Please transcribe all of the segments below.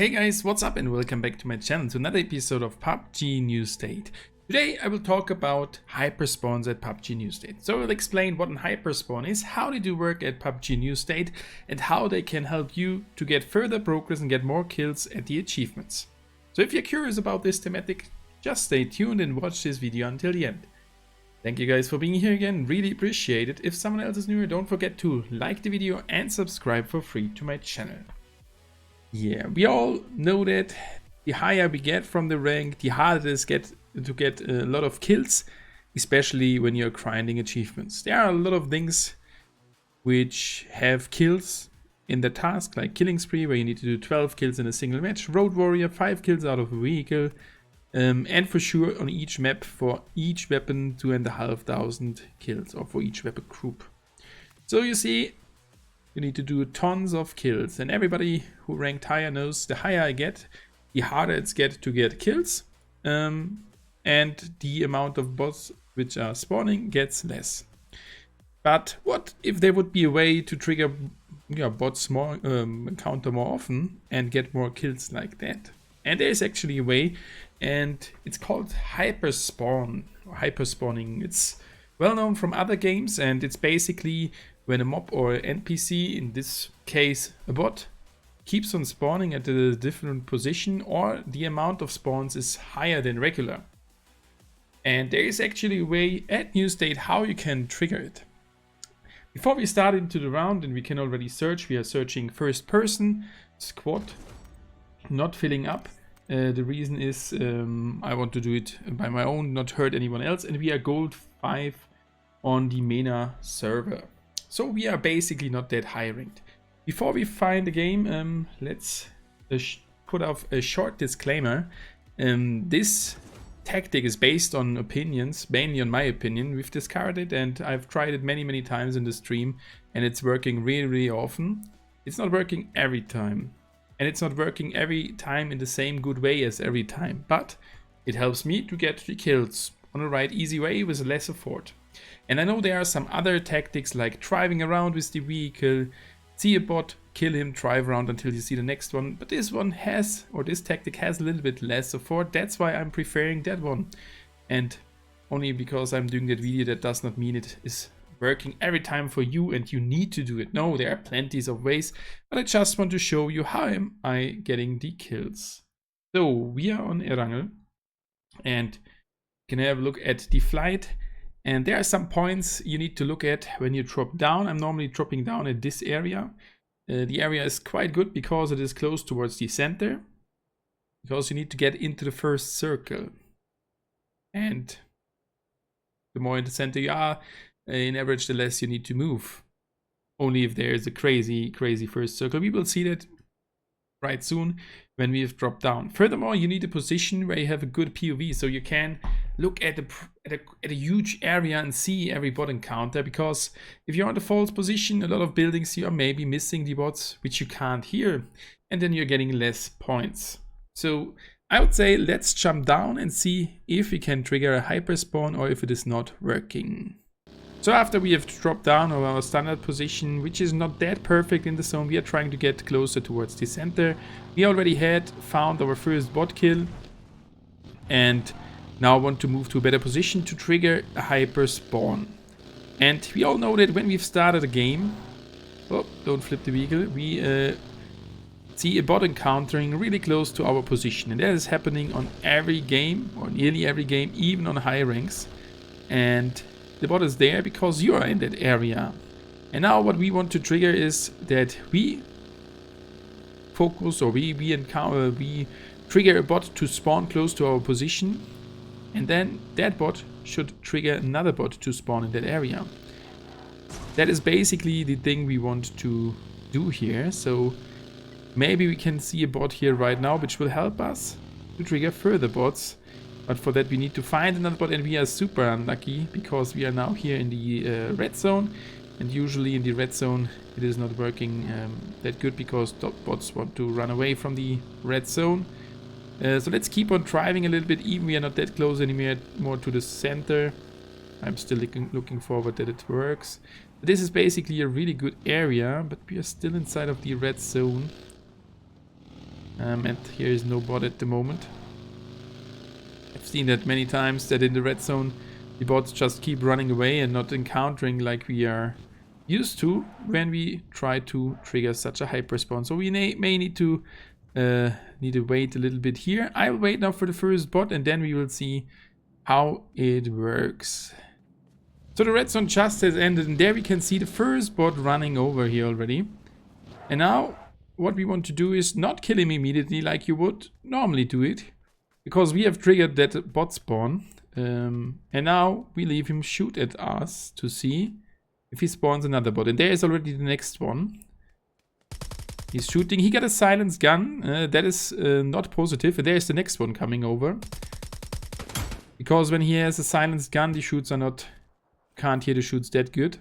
Hey guys, what's up and welcome back to my channel to another episode of PUBG New State. Today I will talk about hyperspawns at PUBG New State. So I will explain what an hyperspawn is, how they do work at PUBG New State, and how they can help you to get further progress and get more kills at the achievements. So if you're curious about this thematic, just stay tuned and watch this video until the end. Thank you guys for being here again, really appreciate it. If someone else is new, don't forget to like the video and subscribe for free to my channel. Yeah, we all know that the higher we get from the rank, the harder it is to get a lot of kills, especially when you're grinding achievements. There are a lot of things which have kills in the task, like Killing Spree, where you need to do 12 kills in a single match, Road Warrior, 5 kills out of a vehicle, and for sure on each map for each weapon 2,500 kills, or for each weapon group. So you see, you need to do tons of kills, and everybody who ranked higher knows the higher I get, the harder it's to get kills, and the amount of bots which are spawning gets less. But what if there would be a way to trigger bots more, encounter more often and get more kills like that? And there is actually a way, and it's called Hyperspawn or hyperspawning. It's well known from other games, and it's basically when a mob or NPC, in this case a bot, keeps on spawning at a different position, or the amount of spawns is higher than regular. And there is actually a way at New State how you can trigger it. Before we start into the round, and we can already search, we are searching first person, squad, not filling up. The reason is I want to do it by my own, not hurt anyone else, and we are gold 5 on the MENA server. So we are basically not that high ranked. Before we find the game, let's put off a short disclaimer. This tactic is based on opinions, mainly on my opinion. We've discovered it and I've tried it many times in the stream, and it's working really often. It's not working every time, and it's not working every time in the same good way as every time, but it helps me to get 3 kills on a right easy way with less effort. And I know there are some other tactics like driving around with the vehicle, see a bot, kill him, drive around until you see the next one. But this one has, or this tactic has a little bit less effort. That's why I'm preferring that one. And only because I'm doing that video, that does not mean it is working every time for you and you need to do it. No, there are plenties of ways, but I just want to show you how am I getting the kills. So we are on Erangel, and you can have a look at the flight. And there are some points you need to look at when you drop down. I'm normally dropping down at this area. The area is quite good because it is close towards the center, because you need to get into the first circle. And the more in the center you are, in average, the less you need to move. Only if there is a crazy first circle. We will see that right soon when we have dropped down. Furthermore, you need a position where you have a good POV, so you can look at a huge area and see every bot encounter, because if you're on the false position, a lot of buildings you are maybe missing the bots which you can't hear, and then you're getting less points. So I would say let's jump down and see if we can trigger a hyperspawn or if it is not working. So after we have dropped down on our standard position, which is not that perfect in the zone, we are trying to get closer towards the center. We already had found our first bot kill, and now want to move to a better position to trigger a hyperspawn. And we all know that when we've started a game, oh, don't flip the vehicle, we see a bot encountering really close to our position. And that is happening on every game, or nearly every game, even on high ranks. And the bot is there because you are in that area. And now what we want to trigger is that we focus, or we trigger a bot to spawn close to our position, and then that bot should trigger another bot to spawn in that area. That is basically the thing we want to do here. So maybe we can see a bot here right now which will help us to trigger further bots. But for that we need to find another bot, and we are super unlucky because we are now here in the red zone, and usually in the red zone it is not working that good because bots want to run away from the red zone. So let's keep on driving a little bit, even we are not that close anymore, more to the center. I'm still looking forward that it works. This is basically a really good area, but we are still inside of the red zone. And here is no bot at the moment. I've seen that many times, that in the red zone the bots just keep running away and not encountering like we are used to when we try to trigger such a hyperspawn. So we may need to wait a little bit here. I'll wait now for the first bot and then we will see how it works. So the red zone just has ended and there we can see the first bot running over here already. And now what we want to do is not kill him immediately like you would normally do it, because we have triggered that bot spawn. And now we leave him shoot at us to see if he spawns another bot. And there is already the next one. He's shooting. He got a silenced gun. That is not positive. And there's the next one coming over. Because when he has a silenced gun, the shoots are not... Can't hear the shoots that good.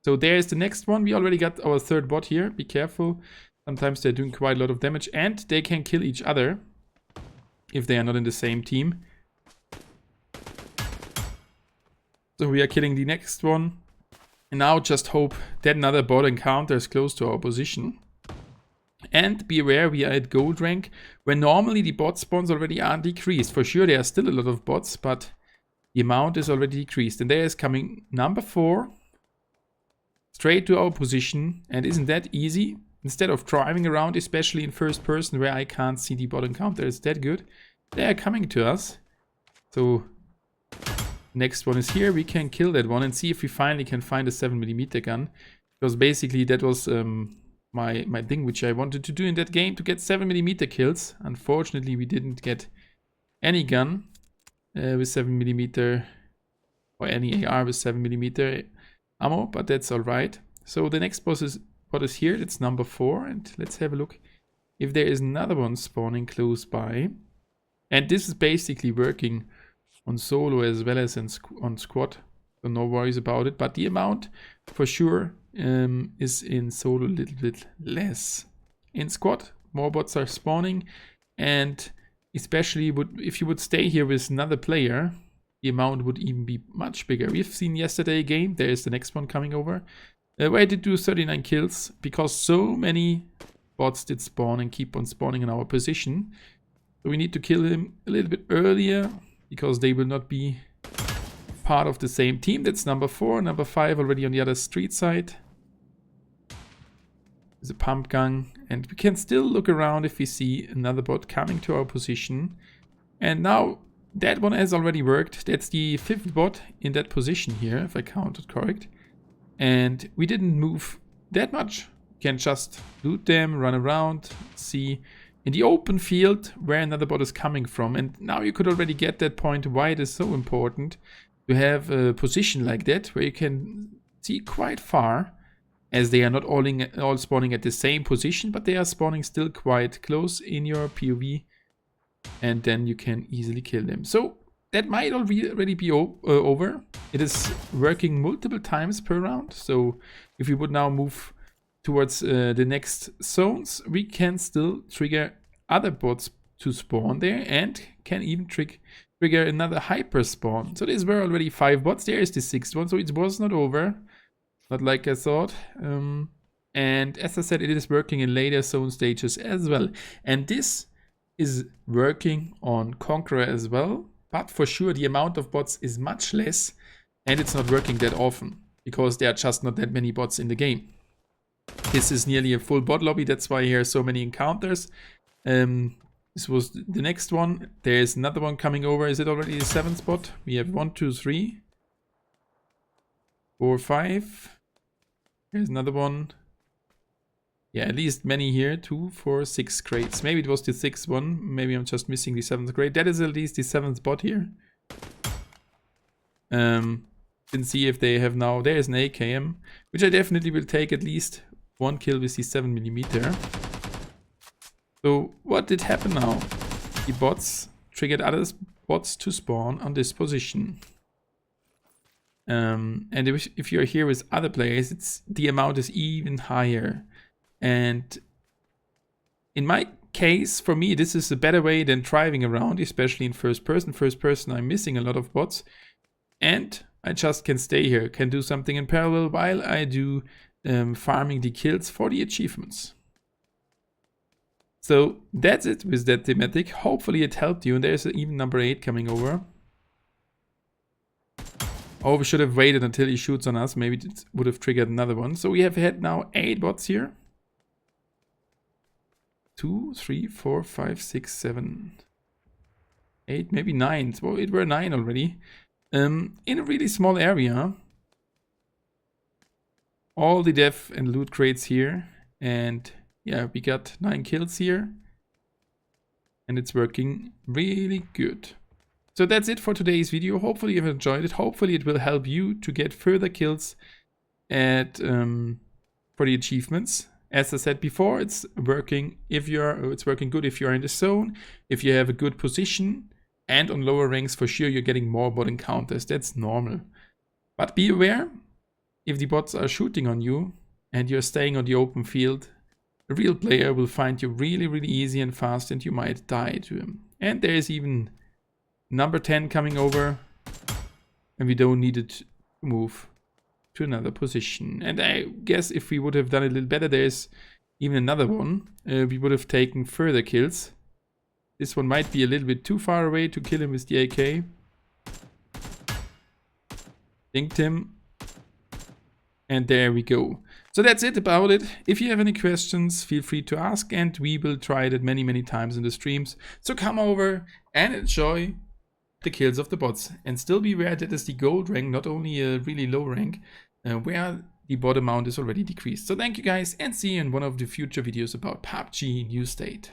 So there's the next one. We already got our third bot here. Be careful. Sometimes they're doing quite a lot of damage. And they can kill each other if they are not in the same team. So we are killing the next one. And now just hope that another bot encounters close to our position. And be aware, we are at gold rank, where normally the bot spawns already are decreased. For sure, there are still a lot of bots, but the amount is already decreased. And there is coming number 4, straight to our position. And isn't that easy? Instead of driving around, especially in first person, where I can't see the bot encounter, it's that good. They are coming to us. So next one is here. We can kill that one and see if we finally can find a 7mm gun. Because basically that was my thing which I wanted to do in that game, to get 7mm kills. Unfortunately we didn't get any gun with 7mm or any AR with 7mm ammo, but that's alright. So the next boss is what is here. It's number 4, and let's have a look if there is another one spawning close by. And this is basically working on solo as well as on squad, so no worries about it. But the amount for sure is in solo a little bit less. In squad, more bots are spawning, and especially if you would stay here with another player, the amount would even be much bigger. We've seen yesterday a game, there is the next one coming over, where I did do 39 kills, because so many bots did spawn and keep on spawning in our position. So we need to kill him a little bit earlier, because they will not be part of the same team. That's number 4. Number 5 already on the other street side. There's a pump gun. And we can still look around if we see another bot coming to our position. And now that one has already worked. That's the 5th bot in that position here, if I counted correct. And we didn't move that much. We can just loot them, run around, see in the open field where another bot is coming from. And now you could already get that point why it is so important to have a position like that, where you can see quite far, as they are not all spawning at the same position, but they are spawning still quite close in your POV, and then you can easily kill them. So that might already be over. It is working multiple times per round, so if we would now move towards the next zones, we can still trigger other bots to spawn there, and can even trigger another hyperspawn. So these were already 5 bots. There is the 6th one, so it was not over, not like I thought. And as I said, it is working in later zone stages as well. And this is working on Conqueror as well, but for sure the amount of bots is much less, and it's not working that often, because there are just not that many bots in the game. This is nearly a full bot lobby, that's why here are so many encounters. This was the next one. There's another one coming over. Is it already the 7th spot? We have 1, 2, 3, 4, 5. Here's another one. Yeah, at least many here. 2, 4, 6 crates. Maybe it was the 6th one. Maybe I'm just missing the 7th crate. That is at least the 7th spot here. Didn't see if they have now. There is an AKM, which I definitely will take at least 1 kill with the 7mm. So what did happen now? The bots triggered other bots to spawn on this position. And if you're here with other players, the amount is even higher. And in my case, for me, this is a better way than driving around, especially in first person. First person, I'm missing a lot of bots. And I just can stay here, can do something in parallel while I do farming the kills for the achievements. So that's it with that thematic. Hopefully it helped you. And there's even number 8 coming over. Oh, we should have waited until he shoots on us. Maybe it would have triggered another one. So we have had now 8 bots here. 2, 3, 4, 5, 6, 7, 8, maybe 9. So it were 9 already. In a really small area. All the dev and loot crates here. And yeah, we got 9 kills here. And it's working really good. So that's it for today's video. Hopefully you've enjoyed it. Hopefully it will help you to get further kills at for the achievements. As I said before, it's working good if you're in the zone, if you have a good position, and on lower ranks for sure you're getting more bot encounters. That's normal. But be aware, if the bots are shooting on you and you're staying on the open field, a real player will find you really, really easy and fast, and you might die to him. And there is even number 10 coming over, and we don't need it to move to another position. And I guess if we would have done a little better, there's even another one. We would have taken further kills. This one might be a little bit too far away to kill him with the AK. Dinked him. And there we go. So that's it about it. If you have any questions, feel free to ask, and we will try that many, many times in the streams. So come over and enjoy the kills of the bots. And still be aware that is the gold rank, not only a really low rank, where the bot amount is already decreased. So thank you guys, and see you in one of the future videos about PUBG New State.